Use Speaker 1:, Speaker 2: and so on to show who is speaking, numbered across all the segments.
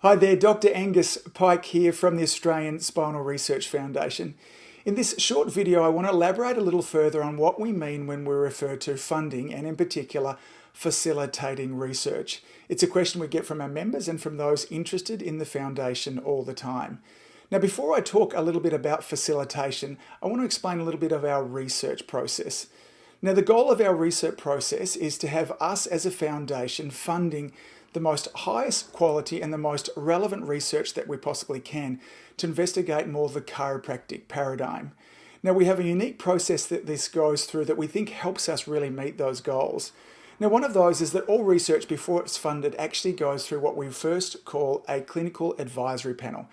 Speaker 1: Hi there, Dr. Angus Pike here from the Australian Spinal Research Foundation. In this short video, I want to elaborate a little further on what we mean when we refer to funding and in particular, facilitating research. It's a question we get from our members and from those interested in the foundation all the time. Now, before I talk a little bit about facilitation, I want to explain a little bit of our research process. Now, the goal of our research process is to have us as a foundation funding the most highest quality and the most relevant research that we possibly can to investigate more of the chiropractic paradigm. Now, we have a unique process that this goes through that we think helps us really meet those goals. Now, one of those is that all research before it's funded actually goes through what we first call a clinical advisory panel.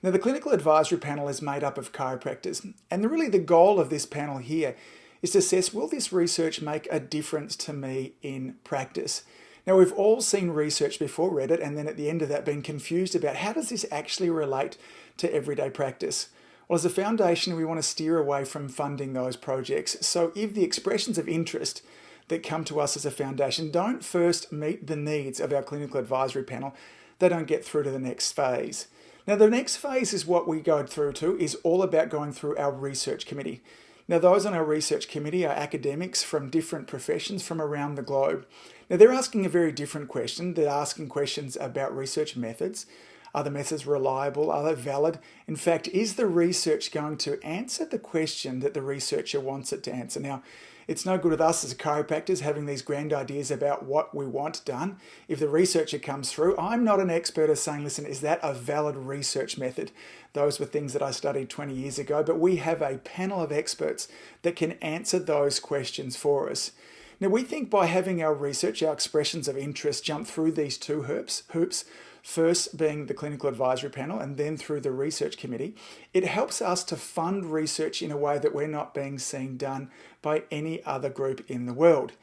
Speaker 1: Now, the clinical advisory panel is made up of chiropractors, and really the goal of this panel here is to assess, will this research make a difference to me in practice? Now, we've all seen research before, read it, and then at the end of that been confused about how does this actually relate to everyday practice? Well, as a foundation, we want to steer away from funding those projects. So if the expressions of interest that come to us as a foundation don't first meet the needs of our clinical advisory panel, they don't get through to the next phase. Now, the next phase is what we go through to is all about going through our research committee. Now, those on our research committee are academics from different professions from around the globe. Now, they're asking a very different question. They're asking questions about research methods. Are the methods reliable? Are they valid? In fact, is the research going to answer the question that the researcher wants it to answer? Now, it's no good with us as chiropractors having these grand ideas about what we want done. If the researcher comes through, I'm not an expert at saying, listen, is that a valid research method? Those were things that I studied 20 years ago, but we have a panel of experts that can answer those questions for us. Now, we think by having our research, our expressions of interest jump through these two hoops, first being the clinical advisory panel and then through the research committee, it helps us to fund research in a way that we're not being seen done by any other group in the world.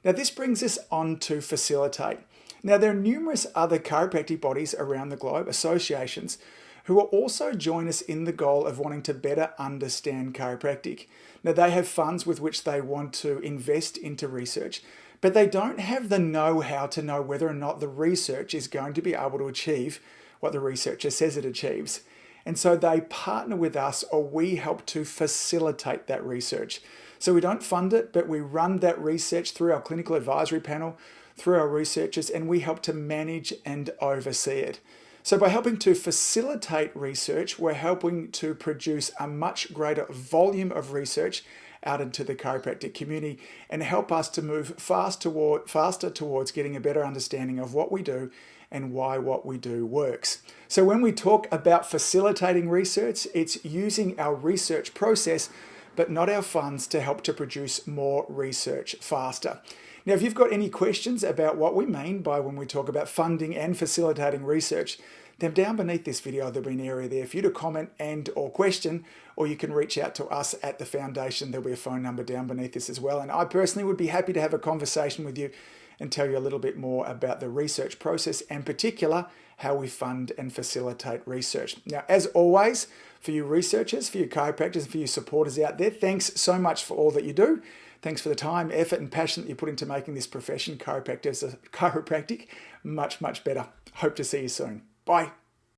Speaker 1: Now, this brings us on to facilitate. Now, there are numerous other chiropractic bodies around the globe, associations, who will also join us in the goal of wanting to better understand chiropractic. Now, they have funds with which they want to invest into research, but they don't have the know-how to know whether or not the research is going to be able to achieve what the researcher says it achieves. And so they partner with us, or we help to facilitate that research. So we don't fund it, but we run that research through our clinical advisory panel, through our researchers, and we help to manage and oversee it. So by helping to facilitate research, we're helping to produce a much greater volume of research out into the chiropractic community and help us to move faster towards getting a better understanding of what we do and why what we do works. So when we talk about facilitating research, it's using our research process, but not our funds to help to produce more research faster. Now, if you've got any questions about what we mean by when we talk about funding and facilitating research, then down beneath this video, there'll be an area there for you to comment and or question, or you can reach out to us at the foundation. There'll be a phone number down beneath this as well. And I personally would be happy to have a conversation with you and tell you a little bit more about the research process, and in particular, how we fund and facilitate research. Now, as always, for you researchers, for you chiropractors, for you supporters out there, thanks so much for all that you do. Thanks for the time, effort, and passion that you put into making this profession, chiropractic, much, much better. Hope to see you soon. Bye.